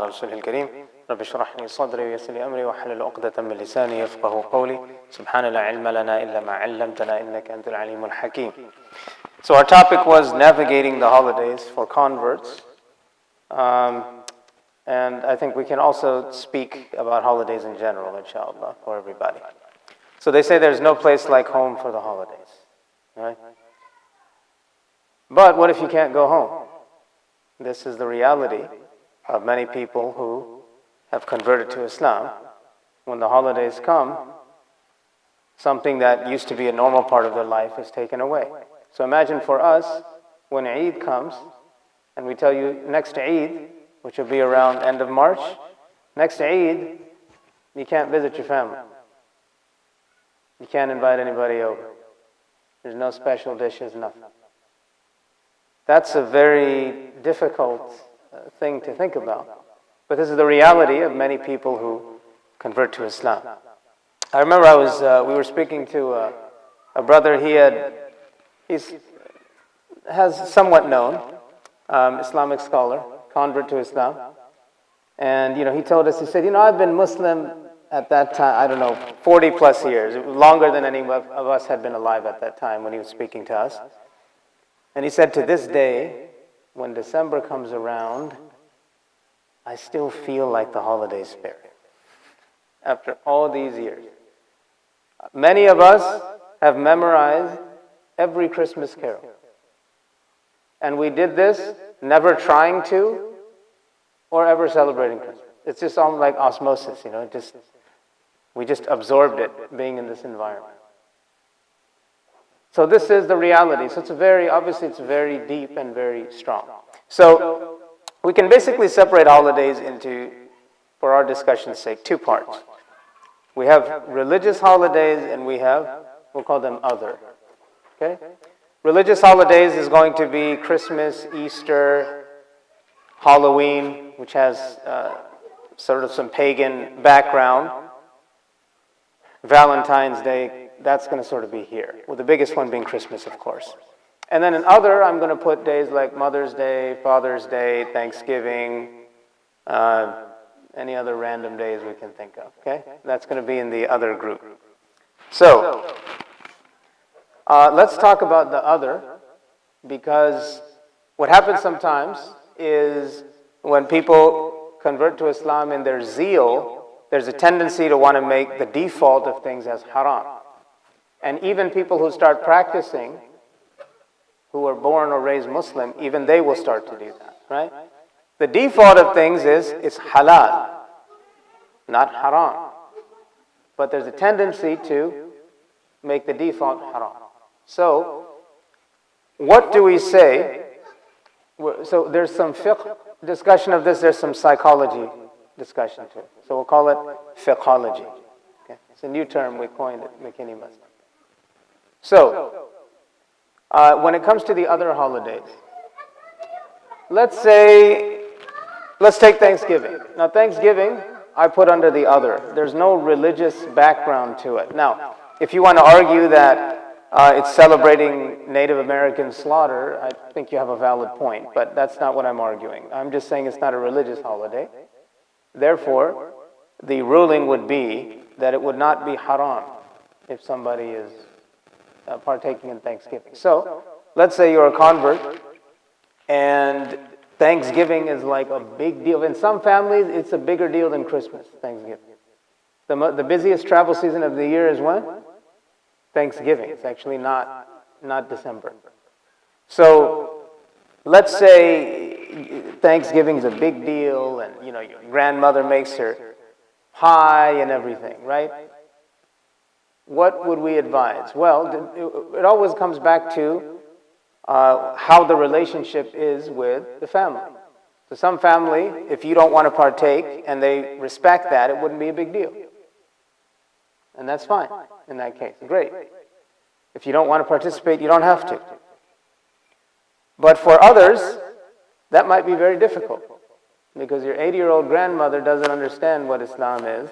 على رسوله الكريم رب اشرح لي صدري ويسر لي أمري واحلل عقدة من لساني يفقهوا قولي سبحان لا علم لنا إلا ما علمتنا إنك أنت العليم الحكيم. So our topic was navigating the holidays for converts. And I think we can also speak about holidays in general, inshallah, for everybody. So they say there's no place like home for the holidays, right? But what if you can't go home? This is the reality of many people who have converted to Islam. When the holidays come, something that used to be a normal part of their life is taken away. So imagine for us, when Eid comes, and we tell you next Eid, which will be around end of March, next Eid, you can't visit your family. You can't invite anybody over. There's no special dishes, nothing. That's a very difficult thing to think about. But this is the reality of many people who convert to Islam. I remember we were speaking to a brother. He's somewhat known, Islamic scholar, convert to Islam. And, he told us, he said, I've been Muslim at that time, 40 plus years, longer than any of us had been alive at that time when he was speaking to us. And he said, to this day, when December comes around, I still feel like the holiday spirit. After all these years. Many of us have memorized every Christmas carol. And we did this never trying to or ever celebrating Christmas. It's just almost like osmosis, we just absorbed it being in this environment. So this is the reality. So it's very deep and very strong. So we can basically separate holidays into, for our discussion's sake, two parts. We have religious holidays and we'll call them other. Okay? Religious holidays is going to be Christmas, Easter, Halloween, which has sort of some pagan background. Valentine's Day, that's going to sort of be here, with the biggest one being Christmas, of course. And then in other, I'm going to put days like Mother's Day, Father's Day, Thanksgiving, any other random days we can think of, okay? That's going to be in the other group. So, let's talk about the other, because what happens sometimes is when people convert to Islam in their zeal, there's a tendency to want to make the default of things as haram. And even people who start practicing, who are born or raised Muslim, even they will start to do that, right? The default of things is it's halal, not haram. But there's a tendency to make the default haram. So, what do we say? So there's some fiqh discussion of this, there's some psychology discussion too. So we'll call it fiqhology. Okay? It's a new term we coined at McKinney Islamic. So, when it comes to the other holidays, let's take Thanksgiving. Now Thanksgiving, I put under the other. There's no religious background to it. Now, if you want to argue that it's celebrating Native American slaughter, I think you have a valid point, but that's not what I'm arguing. I'm just saying it's not a religious holiday. Therefore, the ruling would be that it would not be haram if somebody is partaking in Thanksgiving. So, let's say you're a convert and Thanksgiving is like a big deal. In some families, it's a bigger deal than Christmas, Thanksgiving. The busiest travel season of the year is when? Thanksgiving. It's actually not December. So, let's say Thanksgiving's a big deal and, your grandmother makes her pie and everything, right? What would we advise? Well, it always comes back to how the relationship is with the family. So some family, if you don't want to partake and they respect that, it wouldn't be a big deal. And that's fine in that case. Great. If you don't want to participate, you don't have to. But for others, that might be very difficult because your 80-year-old grandmother doesn't understand what Islam is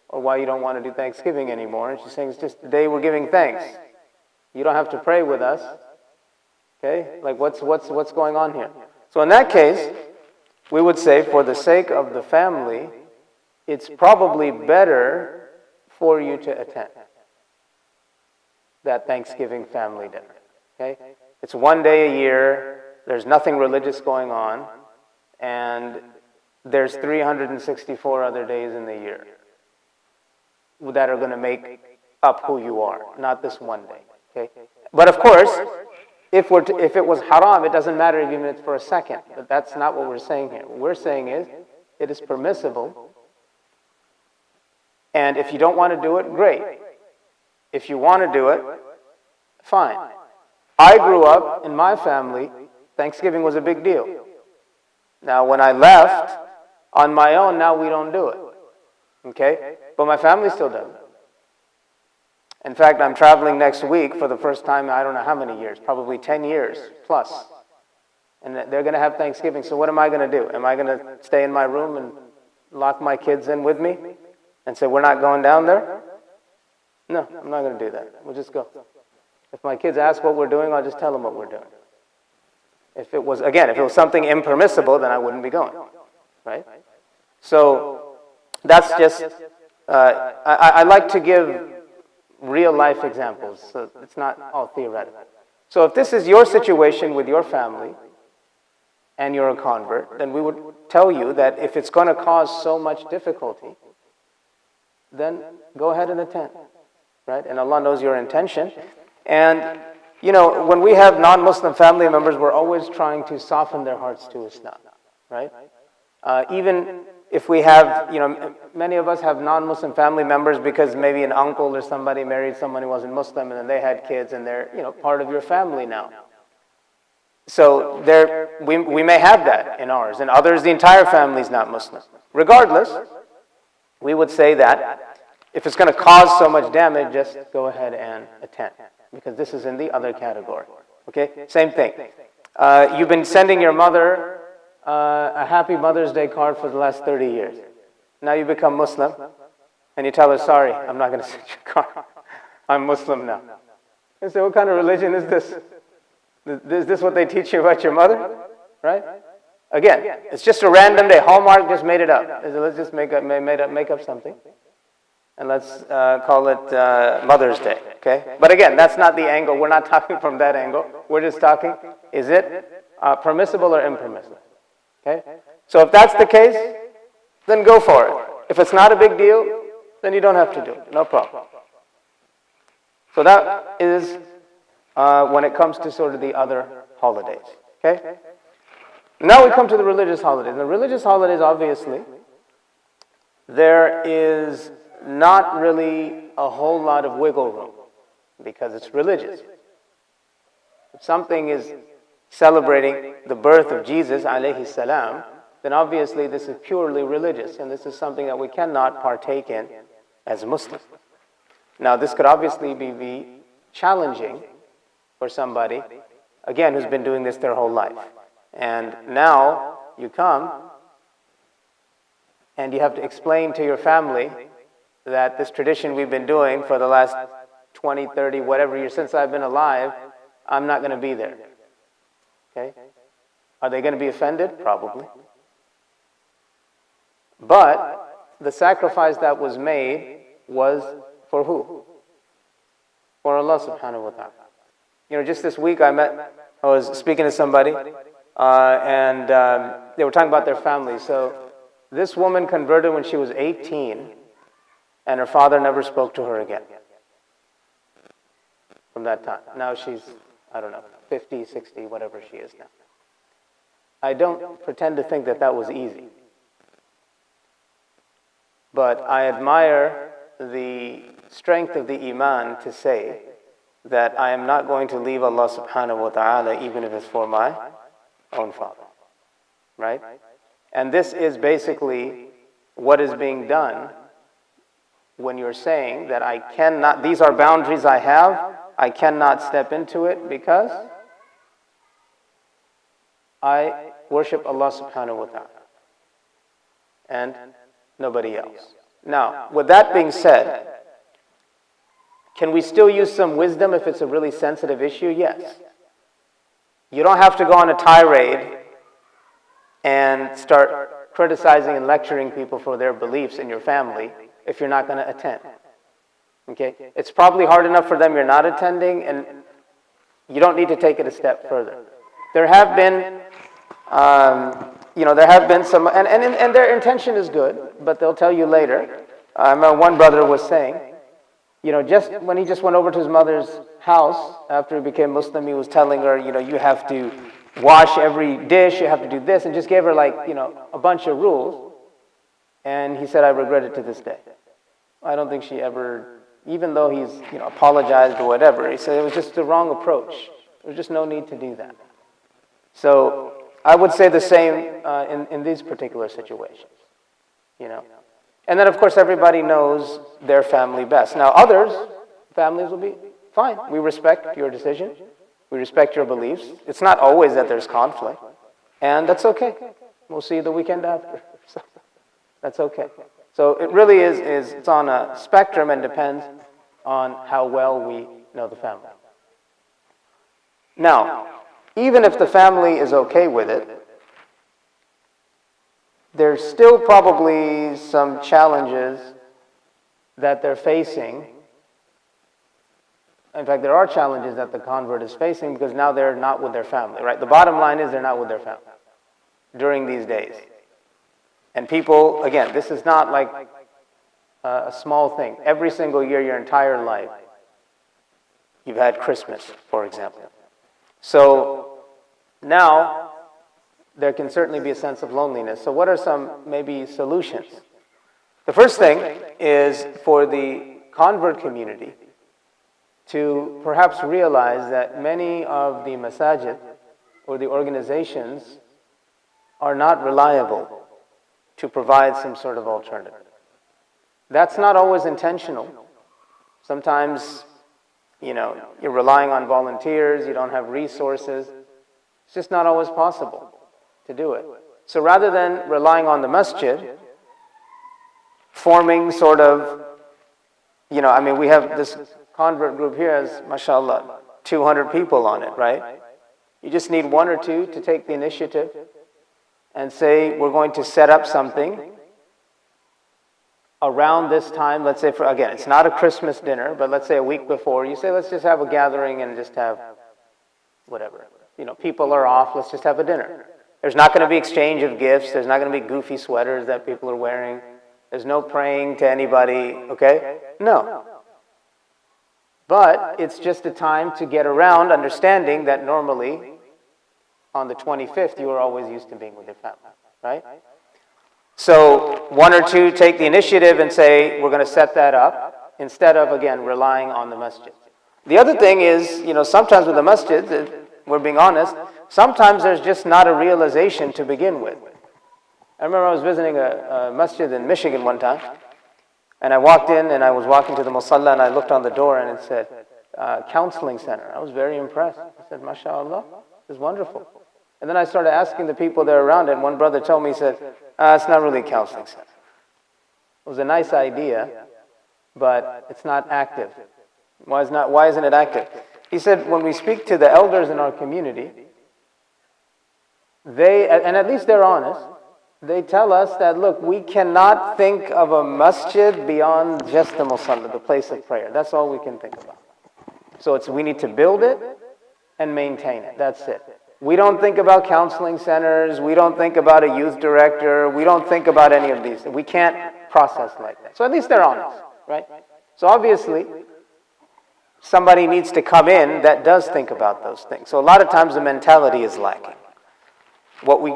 or why you don't want to do Thanksgiving anymore. And she's saying, it's just the day we're giving thanks. You don't have to pray with us. Okay? Like what's going on here? So in that case, we would say for the sake of the family, it's probably better for you to attend that Thanksgiving family dinner. Okay? It's one day a year, there's nothing religious going on, and there's 364 other days in the year that are going to make up who you are, not this one day. Okay? But of course, if it was haram, it doesn't matter even if it's for a second. But that's not what we're saying here. What we're saying is, it is permissible. And if you don't want to do it, great. If you want to do it, fine. I grew up, in my family, Thanksgiving was a big deal. Now, when I left on my own, now we don't do it. Okay? But my family still does it. In fact, I'm traveling next week for the first time in I don't know how many years, probably 10 years plus. And they're going to have Thanksgiving, so what am I going to do? Am I going to stay in my room and lock my kids in with me and say, we're not going down there? No, I'm not going to do that. We'll just go. If my kids ask what we're doing, I'll just tell them what we're doing. If it was something impermissible, then I wouldn't be going. Right? So, that's just, I like to give real life examples, so it's not all theoretical. So if this is your situation with your family and you're a convert, then we would tell you that if it's going to cause so much difficulty, then go ahead and attend, right? And Allah knows your intention. And, you know, when we have non-Muslim family members, we're always trying to soften their hearts to Islam, right? Even if we have, you know, many of us have non-Muslim family members because maybe an uncle or somebody married someone who wasn't Muslim and then they had kids and they're, you know, part of your family now. So we may have that in ours, and others, the entire family is not Muslim. Regardless, we would say that if it's going to cause so much damage, just go ahead and attend, because this is in the other category. Okay, same thing. You've been sending your mother a happy Mother's Day card for the last 30 years. Now you become Muslim, and you tell her, sorry, I'm not going to send you a card. I'm Muslim now. And so what kind of religion is this? Is this what they teach you about your mother? Right? Again, it's just a random day. Hallmark just made it up. Let's just make up something. And let's call it Mother's Day. Okay? But again, that's not the angle. We're not talking from that angle. We're just talking, is it permissible or impermissible? Okay? So if that's the case, then go for it. If it's not a big deal, then you don't have to do it. No problem. So that is when it comes to sort of the other holidays. Okay? Now we come to the religious holidays. The religious holidays, obviously, there is not really a whole lot of wiggle room because it's religious. If something is celebrating the birth of Jesus, alayhi salam, then obviously this is purely religious, and this is something that we cannot partake in as Muslims. Now, this could obviously be challenging for somebody, again, who's been doing this their whole life. And now you come and you have to explain to your family that this tradition we've been doing for the last 20, 30, whatever years since I've been alive, I'm not going to be there. Okay? Are they going to be offended? Probably. But the sacrifice that was made was for who? For Allah subhanahu wa ta'ala. You know, just this week I was speaking to somebody and they were talking about their family. So this woman converted when she was 18 and her father never spoke to her again from that time. Now she's, I don't know, 50, 60, whatever she is now. I don't pretend to think that that was easy. But I admire the strength of the iman to say that I am not going to leave Allah subhanahu wa ta'ala even if it's for my own father. Right? And this is basically what is being done when you're saying that I cannot, these are boundaries I have, I cannot step into it because I worship Allah subhanahu wa ta'ala and nobody else. Now, with that being said, can we still use some wisdom if it's a really sensitive issue? Yes. You don't have to go on a tirade and start criticizing and lecturing people for their beliefs in your family if you're not going to attend. Okay? It's probably hard enough for them you're not attending, and you don't need to take it a step further. There have been, there have been some, and their intention is good, but they'll tell you later. I remember one brother was saying, just when he just went over to his mother's house after he became Muslim, he was telling her, you have to wash every dish, you have to do this, and just gave her a bunch of rules. And he said, I regret it to this day. I don't think she ever, even though he's apologized or whatever, he said it was just the wrong approach. There's just no need to do that. So I would say the same in these particular situations, And then, of course, everybody knows their family best. Now, others, families will be fine. We respect your decision. We respect your beliefs. It's not always that there's conflict. And that's okay. We'll see you the weekend after. So that's okay. So it really is, it's on a spectrum and depends on how well we know the family. Now, even if the family is okay with it, there's still probably some challenges that they're facing. In fact, there are challenges that the convert is facing because now they're not with their family, right? The bottom line is they're not with their family during these days. And people, again, this is not like a small thing. Every single year, your entire life, you've had Christmas, for example. So now, there can certainly be a sense of loneliness. So what are some maybe solutions? The first thing is for the convert community to perhaps realize that many of the masajid or the organizations are not reliable to provide some sort of alternative. That's not always intentional. Sometimes, you're relying on volunteers, you don't have resources. It's just not always possible to do it. So rather than relying on the masjid, forming sort of, we have this convert group here has, mashallah, 200 people on it, right? You just need one or two to take the initiative and say, we're going to set up something around this time. Let's say, again, it's not a Christmas dinner, but let's say a week before, you say, let's just have a gathering and just have whatever. People are off, let's just have a dinner. There's not going to be exchange of gifts. There's not going to be goofy sweaters that people are wearing. There's no praying to anybody, okay? No. But it's just a time to get around understanding that normally on the 25th you are always used to being with your family, right? So one or two take the initiative and say, we're going to set that up instead of, again, relying on the masjid. The other thing is, sometimes with the masjid, if we're being honest, sometimes there's just not a realization to begin with. I remember I was visiting a masjid in Michigan one time, and I walked in and I was walking to the musalla and I looked on the door and it said, counseling center. I was very impressed. I said, mashallah, this is wonderful. And then I started asking the people there around it, and one brother told me, he said, it's not really a counseling center. It was a nice idea, but it's not active. Why isn't it active? He said, when we speak to the elders in our community, and at least they're honest, they tell us that, look, we cannot think of a masjid beyond just the musalla, the place of prayer. That's all we can think about. So we need to build it and maintain it. That's it. We don't think about counseling centers. We don't think about a youth director. We don't think about any of these. We can't process like that. So at least they're honest, right? So obviously, somebody needs to come in that does think about those things. So a lot of times the mentality is lacking. What we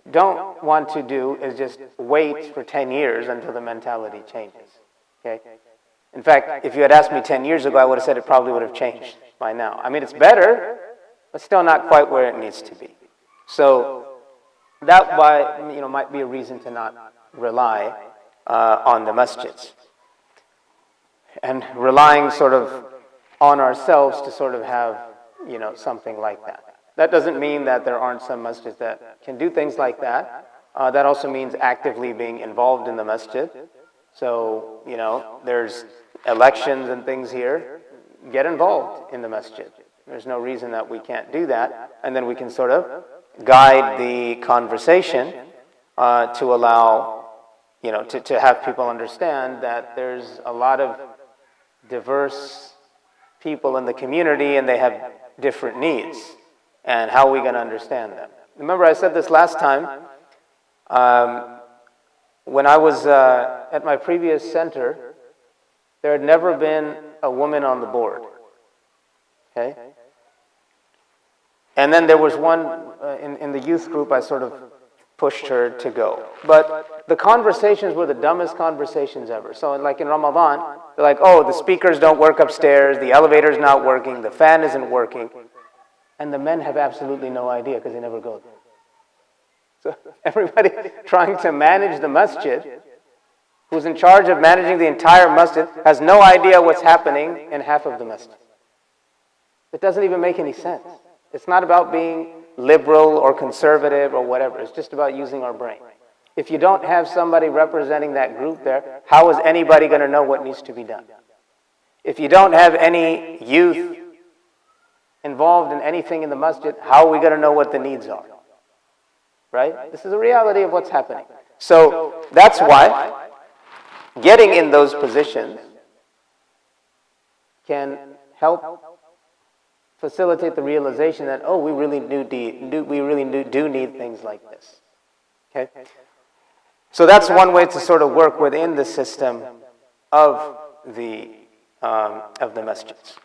don't want to do is just wait for 10 years until the mentality changes. Okay? In fact, if you had asked me 10 years ago, I would have said it probably would have changed by now. I mean, it's better, but still not quite where it needs to be. So that might be a reason to not rely on the masjids. And relying sort of on ourselves to sort of have, something like that. That doesn't mean that there aren't some masjids that can do things like that. That also means actively being involved in the masjid. So, there's elections and things here. Get involved in the masjid. There's no reason that we can't do that. And then we can sort of guide the conversation to allow, to have people understand that there's a lot of diverse people in the community and they have different needs, and how are we going to understand them? Remember, I said this last time, when I was at my previous center, there had never been a woman on the board. Okay? And then there was one in the youth group, I sort of pushed her to go. But the conversations were the dumbest conversations ever. So like in Ramadan, they're like, oh, the speakers don't work upstairs, the elevator's not working, the fan isn't working. And the men have absolutely no idea because they never go there. So everybody trying to manage the masjid, who's in charge of managing the entire masjid, has no idea what's happening in half of the masjid. It doesn't even make any sense. It's not about being liberal or conservative or whatever. It's just about using our brain. If you don't have somebody representing that group there, how is anybody going to know what needs to be done? If you don't have any youth involved in anything in the masjid, how are we going to know what the needs are? Right? This is the reality of what's happening. So that's why getting in those positions can help facilitate the realization that, oh, we really do need things like this. Okay? So that's one way to sort of work within the system of the masjids.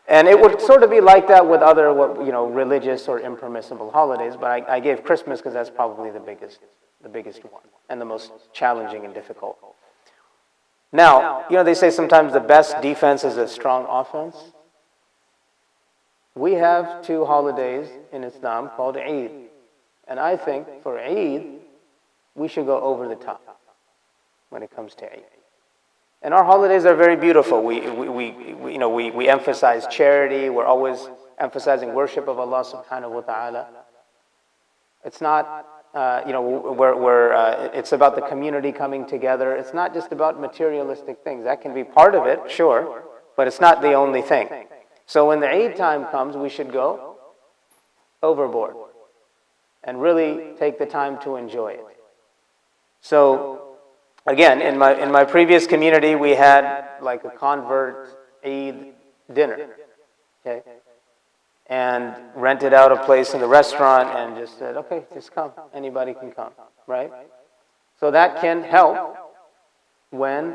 And it would sort of be like that with other, religious or impermissible holidays, but I gave Christmas because that's probably the biggest one and the most challenging and difficult. Now, they say sometimes the best defense is a strong offense. We have two holidays in Islam called Eid. And I think for Eid, we should go over the top when it comes to Eid. And our holidays are very beautiful. We emphasize charity. We're always emphasizing worship of Allah subhanahu wa ta'ala. It's not, it's about the community coming together. It's not just about materialistic things. That can be part of it, sure, but it's not the only thing. So when the Eid time comes, we should go overboard and really take the time to enjoy it. So again, in my previous community, we had like a convert Eid dinner, okay, and rented out a place in the restaurant and just said, okay, just come, anybody can come, right? So that can help when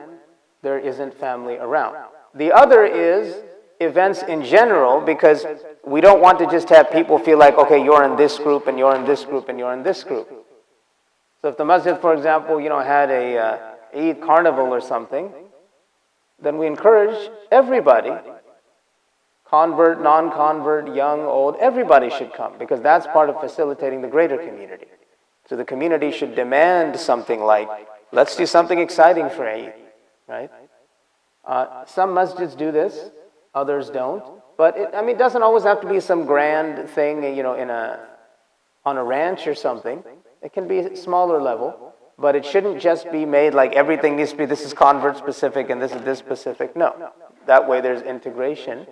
there isn't family around. The other is events in general, because we don't want to just have people feel like, okay, you're in this group and you're in this group and you're in this group. So if the masjid, for example, had a Eid carnival or something, then we encourage everybody, convert, non-convert, young, old, everybody should come, because that's part of facilitating the greater community. So the community should demand something like, let's do something exciting for Eid, right? Some masjids do this, others don't. But it doesn't always have to be some grand thing, on a ranch or something. It can be a smaller level, but it shouldn't just be made like everything needs to be, this is convert specific and this is this specific. No. That way there's integration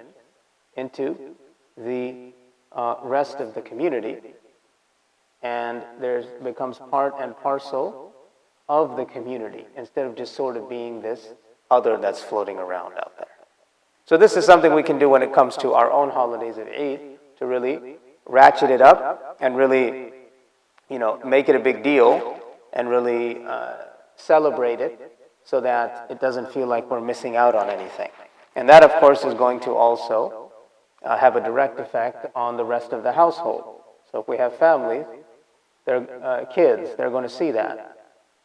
into the rest of the community, and becomes part and parcel of the community instead of just sort of being this other that's floating around out there. So this is something we can do when it comes to our own holidays of Eid, to really ratchet it up and really, make it a big deal and really celebrate it so that it doesn't feel like we're missing out on anything. And that, of course, is going to also have a direct effect on the rest of the household. So if we have families, their kids, they're going to see that.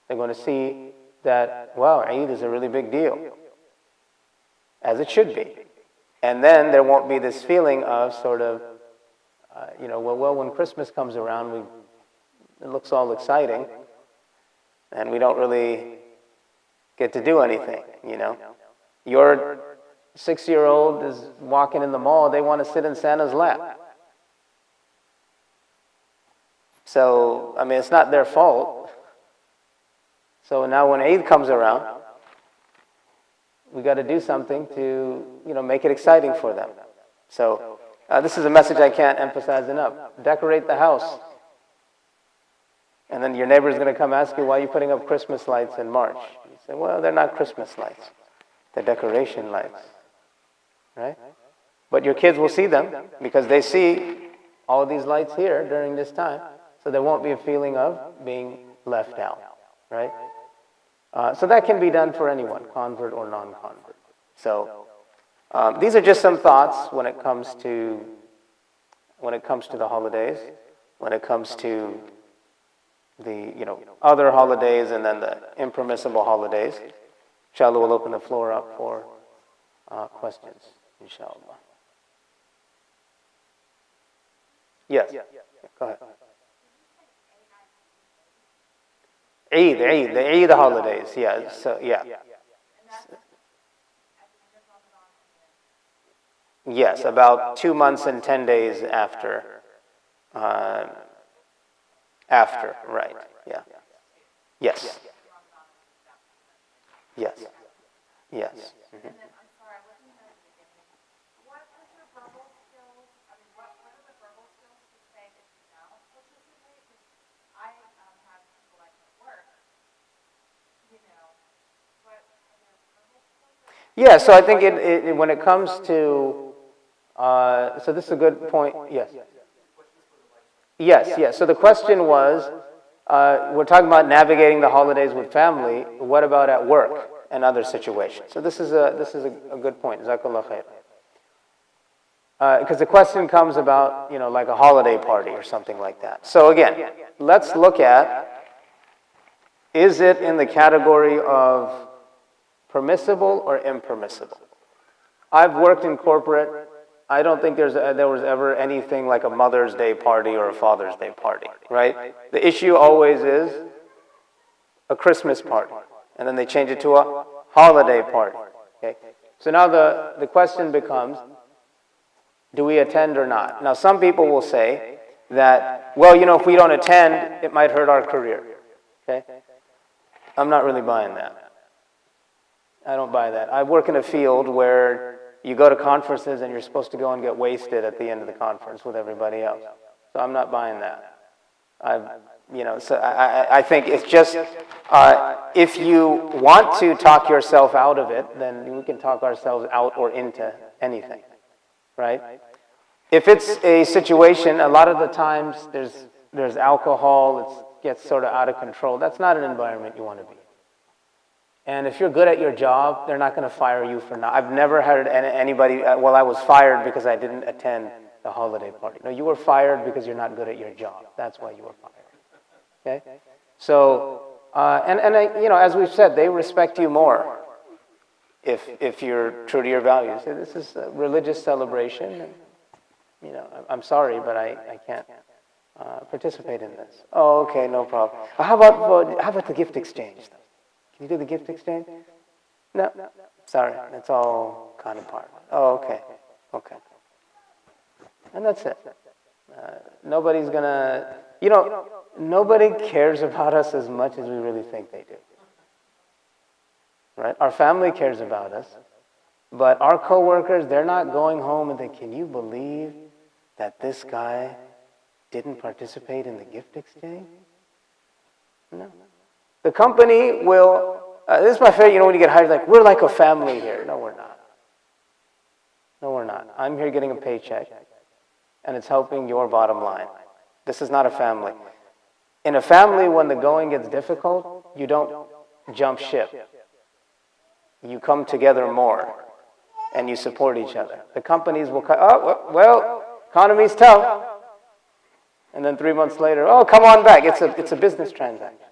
They're going to see that, wow, Eid is a really big deal, as it should be. And then there won't be this feeling of sort of, when Christmas comes around, it looks all exciting, and we don't really get to do anything, Your 6-year-old is walking in the mall, they want to sit in Santa's lap. So, it's not their fault. So now when Eid comes around, we got to do something to, make it exciting for them. So This is a message I can't emphasize enough. Decorate the house. And then your neighbor's going to come ask you, why are you putting up Christmas lights in March? You say, well, they're not Christmas lights. They're decoration lights. Right? But your kids will see them because they see all these lights here during this time. So there won't be a feeling of being left out. Right? So that can be done for anyone, convert or non-convert. So these are just some thoughts when it comes to the holidays, when it comes to the other holidays and then the impermissible holidays. Inshallah, we'll open the floor up for questions. Inshallah. Yes. Go ahead. Eid, the Eid holidays. Yeah. So yeah. Yes, about 2 months and 10 days after. After, right? Yeah. Yes. Yes. Yes. Mm-hmm. Yeah, so I think when it comes to, so this is a good point, yes. Yes. So the question was, we're talking about navigating the holidays with family, what about at work and other situations? So this is a good point, Jazakallah khair. Because the question comes about, like a holiday party or something like that. So again, let's look at, is it in the category of permissible or impermissible? I've worked in corporate. I don't think there was ever anything like a Mother's Day party or a Father's Day party, right? The issue always is a Christmas party, and then they change it to a holiday party. Okay? So now the question becomes, do we attend or not? Now some people will say that, well, if we don't attend, it might hurt our career. Okay? I'm not really buying that. I don't buy that. I work in a field where you go to conferences and you're supposed to go and get wasted at the end of the conference with everybody else. So I'm not buying that. I think it's just, if you want to talk yourself out of it, then we can talk ourselves out or into anything, right? If it's a situation, a lot of the times there's alcohol, it gets sort of out of control. That's not an environment you want to be in. And if you're good at your job, they're not going to fire you for not. I've never heard anybody, I was fired because I didn't attend the holiday party. No, you were fired because you're not good at your job. That's why you were fired. Okay? So, as we've said, they respect you more if you're true to your values. This is a religious celebration. And, I'm sorry, but I can't participate in this. Oh, okay, no problem. How about the gift exchange? Can you do the gift exchange? No. Sorry, it's all kind of part. Oh, okay. And that's it. Nobody's gonna, nobody cares about us as much as we really think they do. Right? Our family cares about us, but our coworkers, they're not going home and think, can you believe that this guy didn't participate in the gift exchange? No. The company will, this is my favorite, when you get hired, like, we're like a family here. No, we're not. I'm here getting a paycheck, and it's helping your bottom line. This is not a family. In a family, when the going gets difficult, you don't jump ship. You come together more, and you support each other. The companies will economy's tough. And then 3 months later, come on back. It's a business transaction.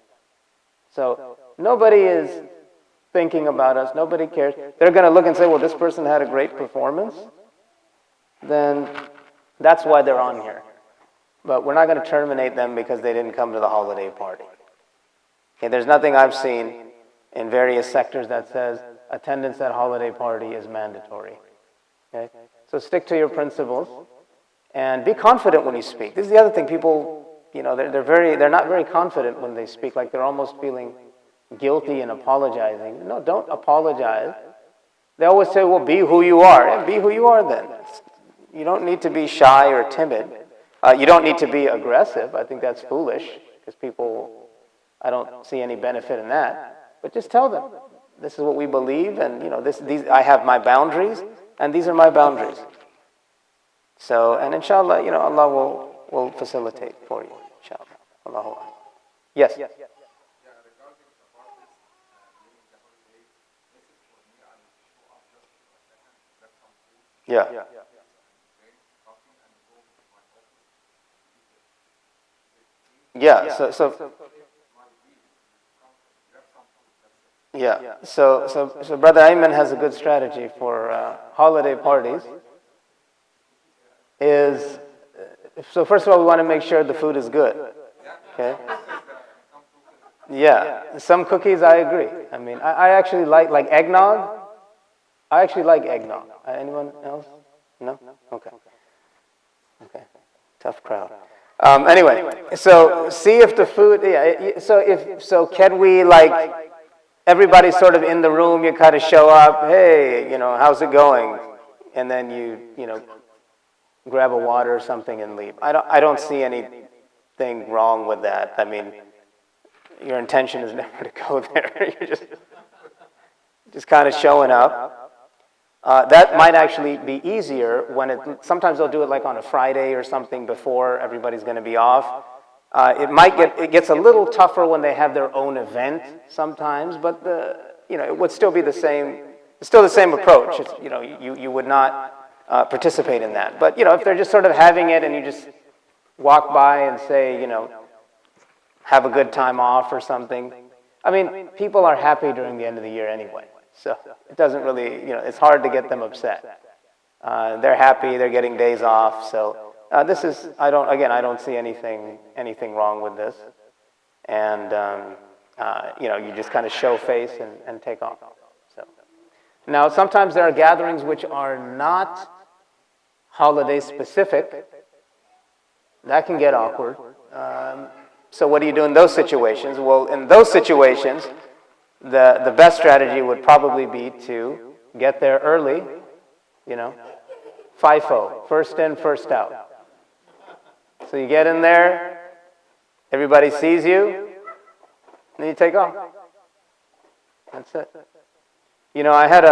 So nobody is thinking about us. Nobody cares. They're going to look and say, well, this person had a great performance. Then that's why they're on here. But we're not going to terminate them because they didn't come to the holiday party. Okay, there's nothing I've seen in various sectors that says attendance at holiday party is mandatory. Okay? So stick to your principles and be confident when you speak. This is the other thing. People, they're not very confident when they speak, like they're almost feeling guilty and apologizing. No, don't apologize. They always say, well, be who you are. Yeah, be who you are then. you don't need to be shy or timid. You don't need to be aggressive. I think that's foolish because people, I don't see any benefit in that. But just tell them, this is what we believe, and I have my boundaries, and these are my boundaries. So, and inshallah, Allah will facilitate for you, inshallah. Allahu Akbar. Yes. Yeah. Yeah. So Brother Ayman has a good strategy for holiday parties. So first of all, we want to make sure the food is good. Okay. Yeah. Some cookies, I agree. I mean, I actually like eggnog. I actually like eggnog. Anyone else? No? Okay. Tough crowd. Anyway, so see if the food, so can we, like, everybody's sort of in the room, you kind of show up, hey, how's it going? And then you grab a water or something and leave. I don't see anything wrong with that. I mean, your intention is never to go there. You're just kind of showing up. That might actually be easier when sometimes they'll do it like on a Friday or something before everybody's going to be off. It gets a little tougher when they have their own event sometimes, but it would still be the same. It's still the same approach. It's, you would not participate in that. But if they're just sort of having it and you just walk by and say, have a good time off or something. I mean, people are happy during the end of the year anyway. So it doesn't really, it's hard to get them upset. They're happy, they're getting days off. So I don't see anything wrong with this. And, you just kind of show face and take off. So now, sometimes there are gatherings which are not holiday specific. That can get awkward. So what do you do in those situations? Well, in those situations, the best strategy would probably be to get there early, FIFO, first in, first out. So you get in there, everybody sees you, then you take off. That's it. I had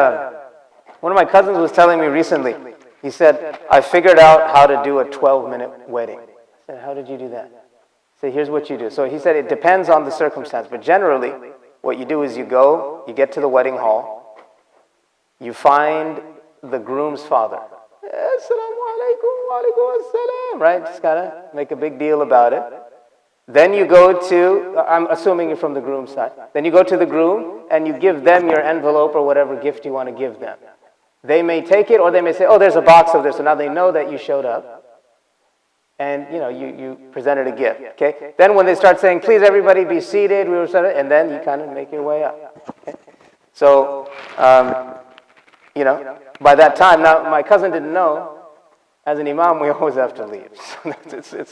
one of my cousins was telling me recently, he said, I figured out how to do a 12-minute wedding. I said, how did you do that? He said, here's what you do. So he said, it depends on the circumstance, but generally, what you do is you get to the wedding hall, you find the groom's father. Assalamu alaikum, wa alaikum assalam, right? Just gotta make a big deal about it. Then you go to, I'm assuming you're from the groom's side. Then you go to the groom and you give them your envelope or whatever gift you want to give them. They may take it or they may say, oh, there's a box of this. So now they know that you showed up. And, you presented a gift, okay? Then when they start saying, please, everybody be seated, and then you kind of make your way up. Okay? So, by that time, now my cousin didn't know, as an imam, we always have to leave. So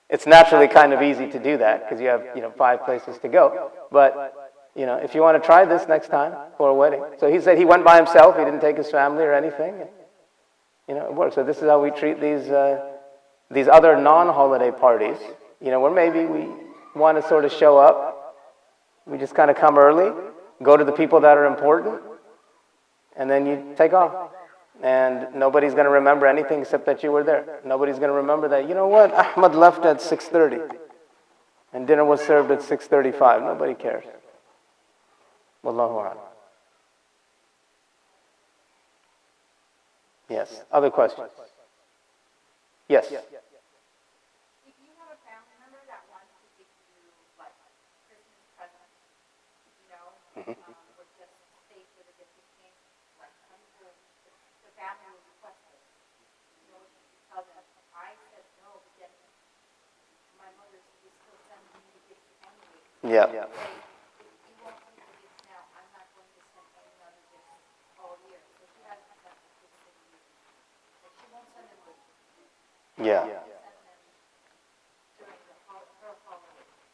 it's naturally kind of easy to do that, because you have, 5 places to go. But, if you want to try this next time for a wedding. So he said he went by himself, he didn't take his family or anything. It works. So this is how we treat these other non-holiday parties, where maybe we want to sort of show up. We just kind of come early, go to the people that are important, and then you take off. And nobody's going to remember anything except that you were there. Nobody's going to remember that, Ahmad left at 6:30, and dinner was served at 6:35. Nobody cares. Wallahu a'lam. Yes, other questions? Yes. If you have a family member that wants to give you like Christmas presents, or just stay for the gift like the family will request it. You tell them, I said no, but then my mother is still sending me the gifts anyway. Yeah. If you won't send the gifts now, I'm not going to send any other gifts all year. So she hasn't sent the gifts in years. Like she won't send them with Yeah.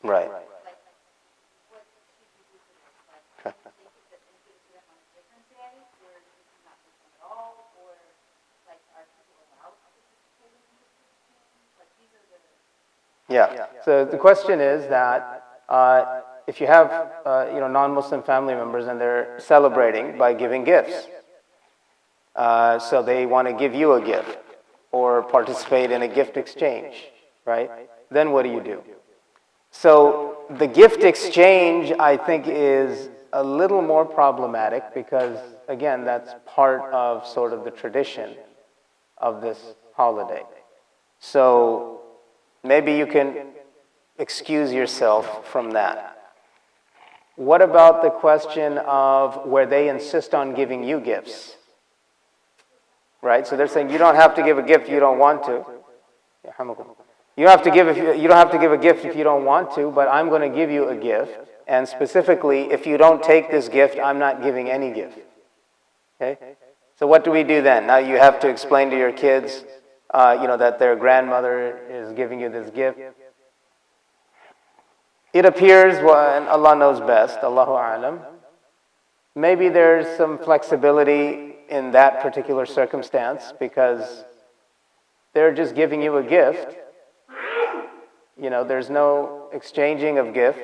Right. Like, what should you do for this? Like, take it and give it to them on a different day, or you not give them at all, or like, are people allowed to Yeah. So the question is that if you have non-Muslim family members and they're celebrating by giving gifts, so they want to give you a gift or participate in a gift exchange, right? Then what do you do? So the gift exchange, I think, is a little more problematic because, again, that's part of sort of the tradition of this holiday. So maybe you can excuse yourself from that. What about the question of where they insist on giving you gifts? Right? So they're saying you don't have to give a gift you don't want to. You don't have to give a gift if you don't want to, but I'm going to give you a gift. And specifically, if you don't take this gift, I'm not giving any gift. Okay? So what do we do then? Now you have to explain to your kids, that their grandmother is giving you this gift. It appears, and Allah knows best, Allahu A'lam, maybe there's some flexibility in that particular circumstance because they're just giving you a gift. There's no exchanging of gift,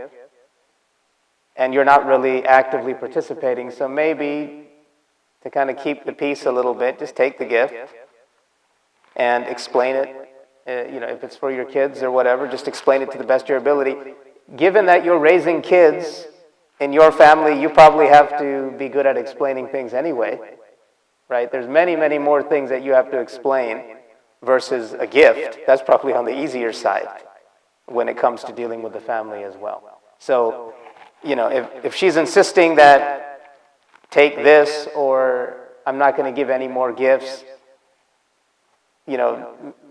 and you're not really actively participating. So maybe to kind of keep the peace a little bit, just take the gift and explain it. If it's for your kids or whatever, just explain it to the best of your ability. Given that you're raising kids in your family, you probably have to be good at explaining things anyway, right? There's many, many more things that you have to explain versus a gift. That's probably on the easier side when it comes to dealing with the family as well. So, if she's insisting that take this or I'm not going to give any more gifts,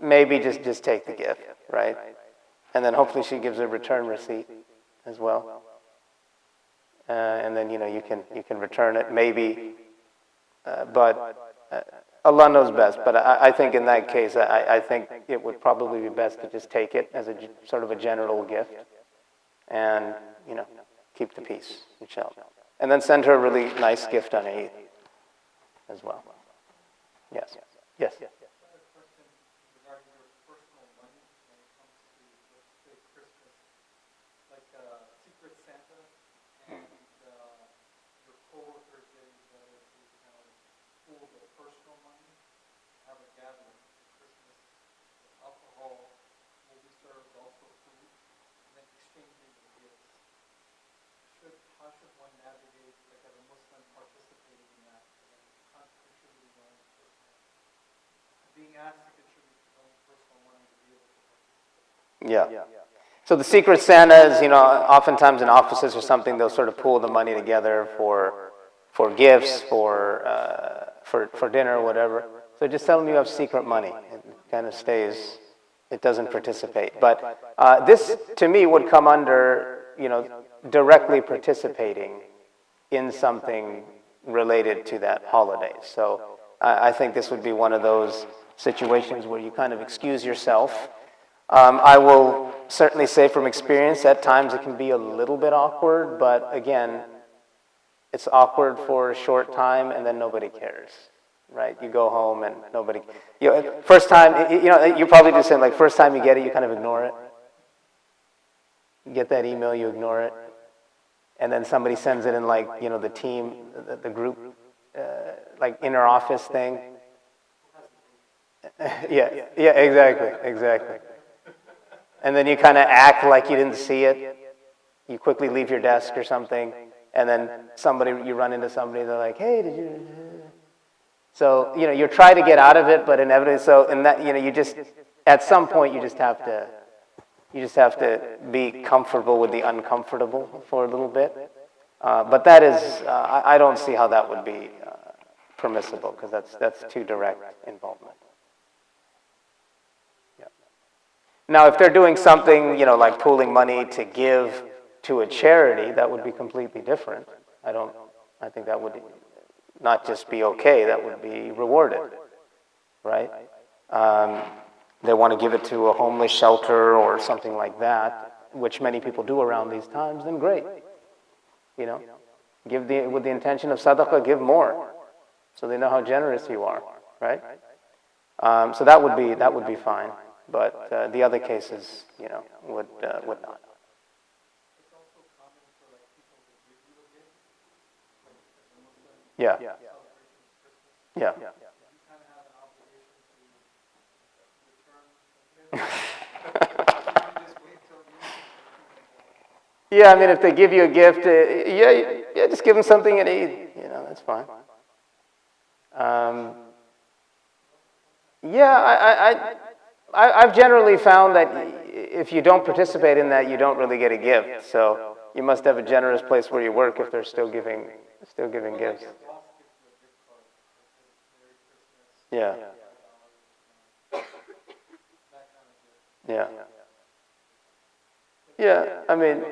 maybe just take the gift, right? And then hopefully she gives a return receipt as well. And then, you can return it maybe, but Allah knows best. But I think in that case, I think it would probably be best to just take it as a sort of a general gift and, keep the peace, inshallah. And then send her a really nice gift on Eid as well. Yes. Yes. Yeah. So the Secret Santa is, oftentimes in offices or something, they'll sort of pool the money together for gifts, for dinner or whatever. So just tell them you have secret money. It kind of stays, it doesn't participate. But this, to me, would come under, directly participating in something related to that holiday. So I think this would be one of those situations where you kind of excuse yourself. I will certainly say from experience, at times it can be a little bit awkward, but again, it's awkward for a short time and then nobody cares, right? You go home and nobody, first time, you probably do the same, like first time you get it, you kind of ignore it. You get that email, you ignore it. And then somebody sends it in like, the team, the group, like inner office thing. Yeah, exactly. And then you kind of act like you didn't see it. You quickly leave your desk or something, and then you run into somebody, they're like, hey, did you? So, you try to get out of it, but inevitably, so in that, you just, at some point, you just have to be comfortable with the uncomfortable for a little bit. But that is, I don't see how that would be permissible, because that's too direct involvement. Now, if they're doing something, like pooling money to give to a charity, that would be completely different. I think that would not just be okay, that would be rewarded, right? They want to give it to a homeless shelter or something like that, which many people do around these times, then great. Give with the intention of sadaqah, give more, so they know how generous you are, right? So that would be fine. But the other cases, would not. Yeah. Yeah. Yeah, I mean, if they give you a gift, yeah, just give them something and eat. That's fine. Yeah, I've generally found that if you don't participate in that, you don't really get a gift. So you must have a generous place where you work if they're still giving gifts. Yeah. Yeah. Yeah, I mean,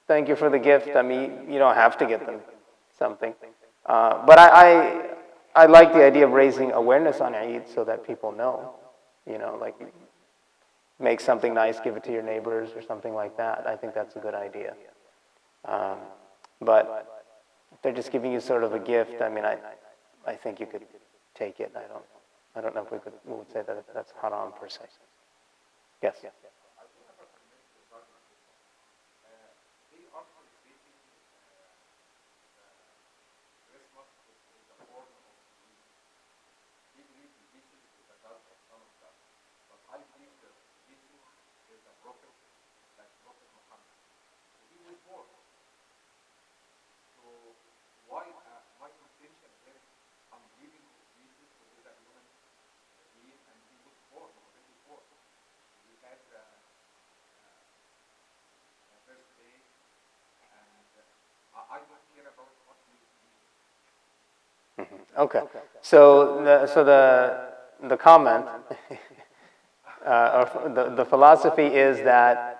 thank you for the gift. I mean, you don't have to get them something. But I like the idea of raising awareness on Eid so that people know, like make something nice, give it to your neighbors or something like that. I think that's a good idea. But if they're just giving you sort of a gift, I mean, I think you could take it. I don't know if we would say that that's haram per se. Yes. Okay. So the comment, or the philosophy is that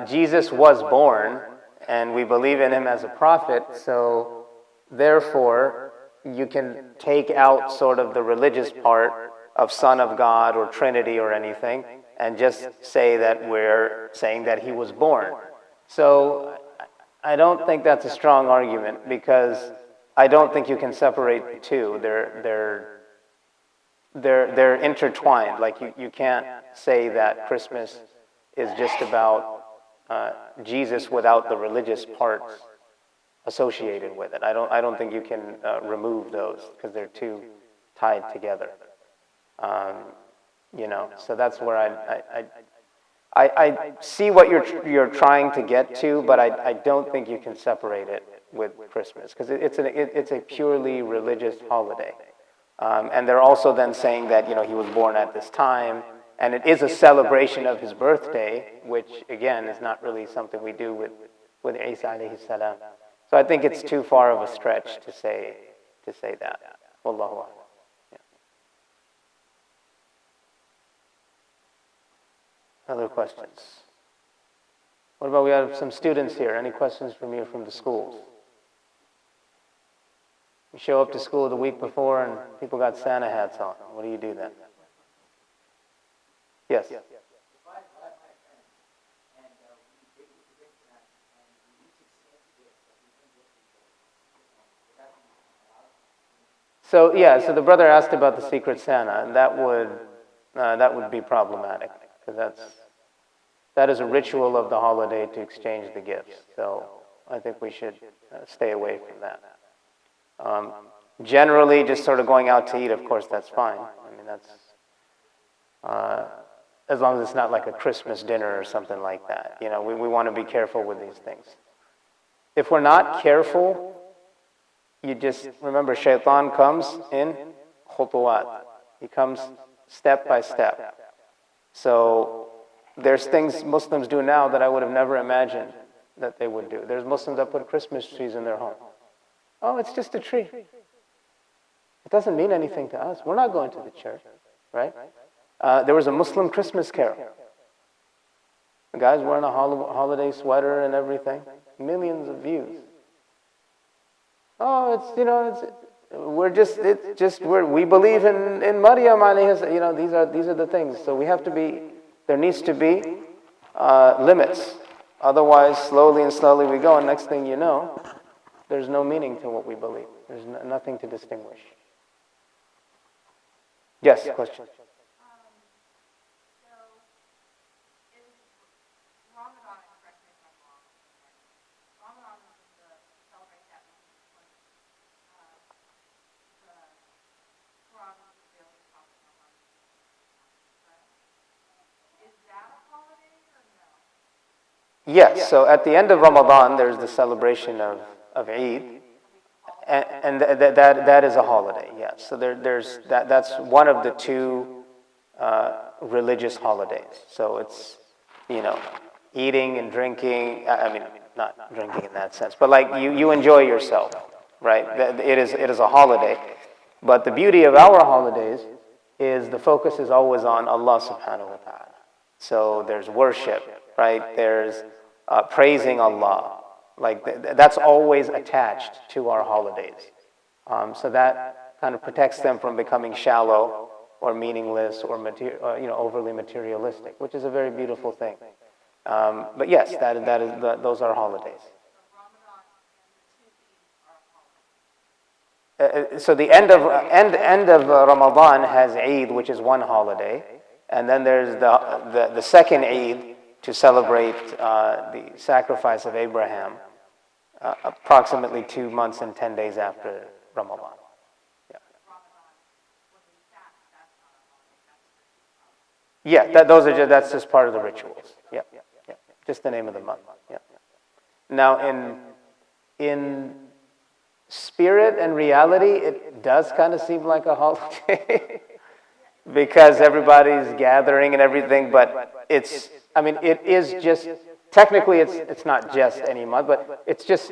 Jesus was born, and we believe in him as a prophet. So therefore, you can take out sort of the religious part of Son of God or Trinity or anything, and just say that we're saying that he was born. So I don't think that's a strong argument, because I don't think you can separate the two. They're intertwined. Like you can't say that Christmas is just about Jesus without the religious parts associated with it. I don't think you can remove those, because they're too tied together. So that's where I see what you're trying to get to, but I don't think you can separate it with Christmas, because it's a purely religious holiday. And they're also then saying that he was born at this time, and it is a celebration of his birthday, which again is not really something we do with Isa alayhi salam. So I think it's too far of a stretch to say that. Wallahu a'lam. Other questions? What about, we have some students here. Any questions from you from the schools? You show up to school the week before and people got Santa hats on. What do you do then? Yes? So the brother asked about the Secret Santa, and that would be problematic, because that is a ritual of the holiday to exchange the gifts. So I think we should stay away from that. Generally, just sort of going out to eat, of course, that's fine. I mean, that's as long as it's not like a Christmas dinner or something like that. We want to be careful with these things. If we're not careful, you just remember, shaitan comes in khutuwat. He comes step by step. So there's things Muslims do now that I would have never imagined that they would do. There's Muslims that put Christmas trees in their home. Oh, it's just a tree. It doesn't mean anything to us. We're not going to the church, right? There was a Muslim Christmas carol. The guy's wearing a holiday sweater and everything. Millions of views. Oh, we believe in Maryam alayhi. These are the things. So we have to be. There needs to be limits. Otherwise, slowly and slowly we go, and next thing you know, there's no meaning to what we believe. There's nothing to distinguish. Yes, question. Yes, so at the end of Ramadan, there's the celebration of Eid, and that is a holiday, yes. So there's that's one of the two religious holidays. So it's, you know, eating and drinking, I mean, not drinking in that sense, but like you enjoy yourself, right? It is a holiday. But the beauty of our holidays is the focus is always on Allah subhanahu wa ta'ala. So there's worship, right? There's praising Allah. Like that's always attached to our holidays. So that kind of protects them from becoming shallow or meaningless or overly materialistic, which is a very beautiful thing. But yes, those are holidays. So the end of Ramadan has Eid, which is one holiday, and then there's the second Eid to celebrate the sacrifice of Abraham, approximately 2 months and 10 days after Ramadan. Yeah, that's just part of the rituals. Yeah, just the name of the month. Yeah. Now in spirit and reality, it does kind of seem like a holiday because everybody's gathering and everything. But it is just technically it's not just any month, but it's just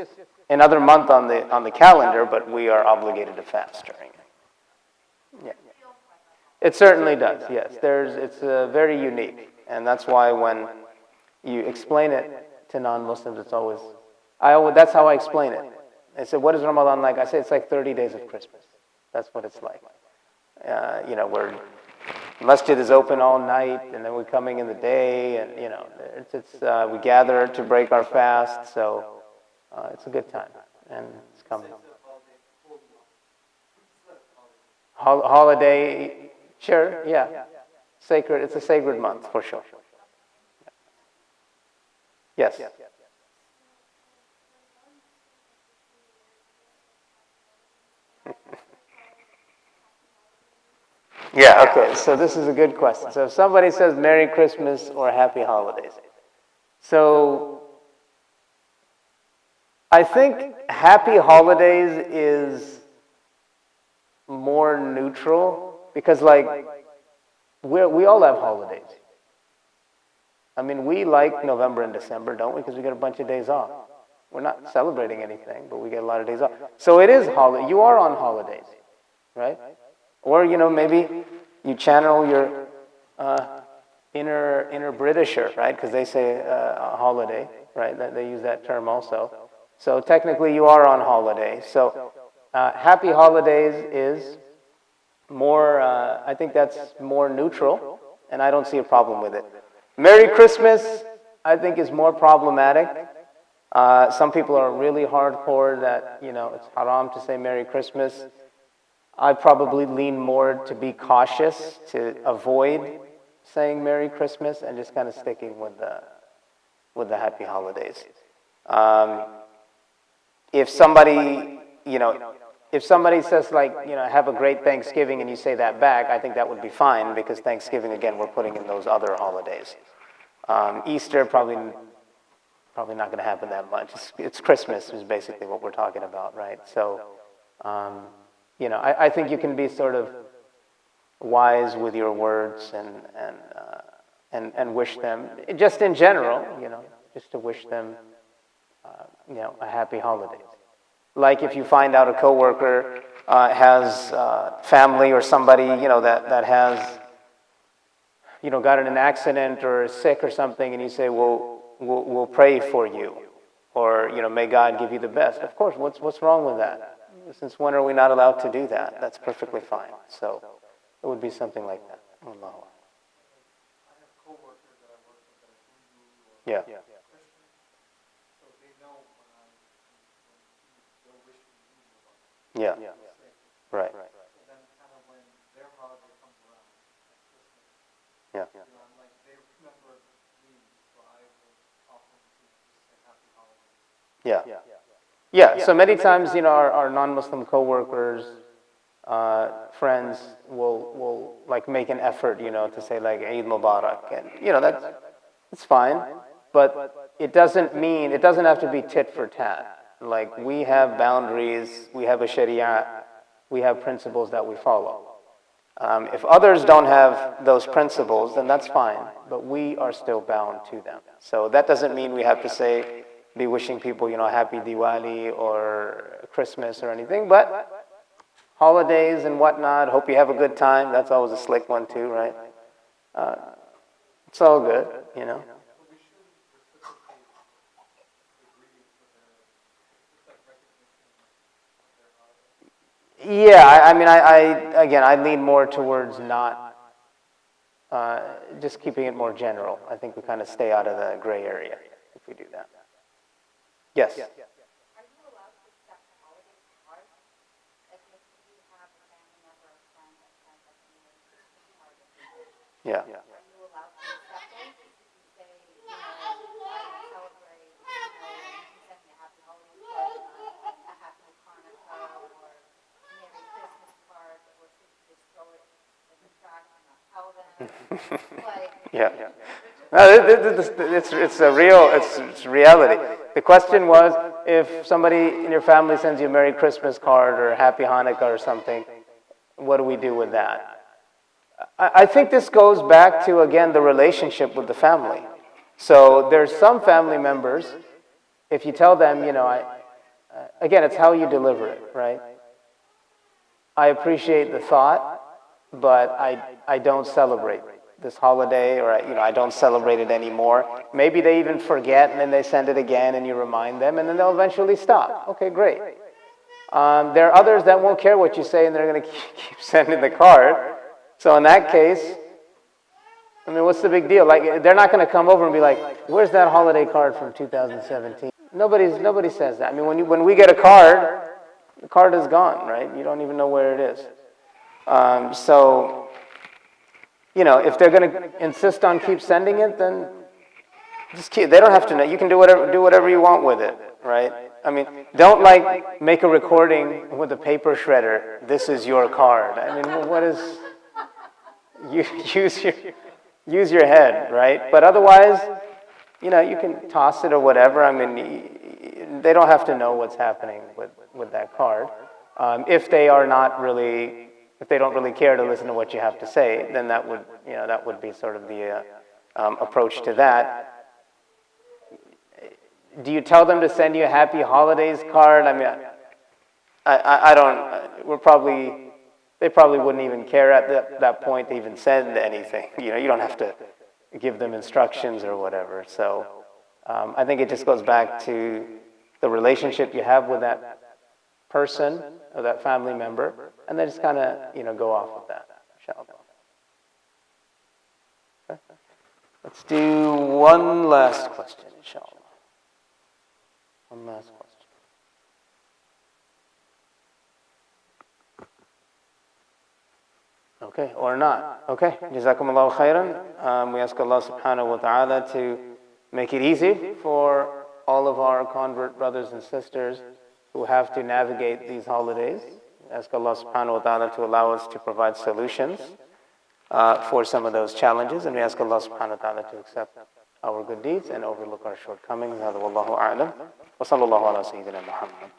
another month on the calendar. But we are obligated to fast during it. Yeah. It certainly does, yes. It's very unique, and that's why when you explain it to non-Muslims, that's how I explain it. I said, "What is Ramadan like?" I say, "It's like 30 days of Christmas. That's what it's like. Where masjid is open all night, and then we're coming in the day, and we gather to break our fast. So it's a good time, and it's coming. Holiday." Sure, yeah. Sacred, it's a sacred month, for sure. Yes. Yeah, okay, so this is a good question. So if somebody says Merry Christmas or Happy Holidays, so I think Happy Holidays is more neutral. Because, we all have holidays. I mean, we like November and December, don't we? Because we get a bunch of days off. We're not celebrating anything, but we get a lot of days off. So it is holiday. You are on holidays, right? Or, maybe you channel your inner Britisher, right? Because they say a holiday, right? They use that term also. So technically, you are on holiday. So Happy Holidays is more, I think that's more neutral, and I don't see a problem with it. Merry Christmas, I think, is more problematic. Some people are really hardcore that, it's haram to say Merry Christmas. I probably lean more to be cautious, to avoid saying Merry Christmas and just kind of sticking with the Happy Holidays. If somebody says have a great Thanksgiving and you say that back, I think that would be fine because Thanksgiving, again, we're putting in those other holidays. Easter, probably not going to happen that much. It's Christmas is basically what we're talking about, right? So, I think you can be sort of wise with your words and wish them, just in general, just to wish them, a happy holiday. Like if you find out a coworker has family or somebody, that has, got in an accident or is sick or something, and you say, well, we'll pray for you, or, may God give you the best. Of course, what's wrong with that? Since when are we not allowed to do that? That's perfectly fine. So it would be something like that. Allah. Yeah. Yeah. Right. Then kind of when their holiday comes around, like Christmas, Yeah. I'm like, they remember me, so I will often just say happy holidays. Yeah. So many times, our non-Muslim coworkers, friends will like make an effort, to say like Eid Mubarak, and that's fine. But it doesn't have to be tit for tat. Like, we have boundaries, we have a sharia, we have principles that we follow. If others don't have those principles, then that's fine, but we are still bound to them. So that doesn't mean we have to be wishing people, happy Diwali or Christmas or anything, but holidays and whatnot, hope you have a good time, that's always a slick one too, right? It's all good, Yeah, I lean more towards not, just keeping it more general. I think we kind of stay out of the gray area if we do that. Yes? Are you allowed to accept holiday cards? Like if you have a family member or friend that sends like a Merry Christmas card or something, Yeah. are you allowed to accept those? If you say, I celebrate, you can send me a happy holidays card or a happy Hanukkah or Merry Christmas card, or should you just throw it in the trash and not tell them? Like, Yeah. No, it's reality. The question was, if somebody in your family sends you a Merry Christmas card or a Happy Hanukkah or something, what do we do with that? I think this goes back to, again, the relationship with the family. So there's some family members, if you tell them, again, it's how you deliver it, right? I appreciate the thought, but I don't celebrate this holiday, or I don't celebrate it anymore. Maybe they even forget, and then they send it again, and you remind them, and then they'll eventually stop. Okay, great. There are others that won't care what you say, and they're going to keep sending the card. So in that case, what's the big deal? Like, they're not going to come over and be like, "Where's that holiday card from 2017?" Nobody says that. When we get a card, the card is gone, right? You don't even know where it is. If they're going to insist on keep sending it, then just keep. They don't have to know. You can do whatever you want with it, right? Don't make a recording with a paper shredder. This is your card. What is? Use your head, right? But otherwise, you can toss it or whatever. They don't have to know what's happening with that card. If they don't really care to listen to what you have to say, then that would be sort of the approach to that. Do you tell them to send you a Happy Holidays card? I don't. They probably wouldn't even care at that point to even send anything. You don't have to give them instructions or whatever. So I think it just goes back to the relationship you have with that person or that family member, and then just kind of go off with that. Inshallah. Okay. Let's do one last question, inshallah. One last question. Okay, or not. Okay, Jazakumullahu khairan. We ask Allah subhanahu wa ta'ala to make it easy for all of our convert brothers and sisters who have to navigate these holidays. We ask Allah subhanahu wa ta'ala to allow us to provide solutions for some of those challenges, and we ask Allah subhanahu wa ta'ala to accept our good deeds and overlook our shortcomings. هذا والله أعلم وصلى الله على سيدنا محمد.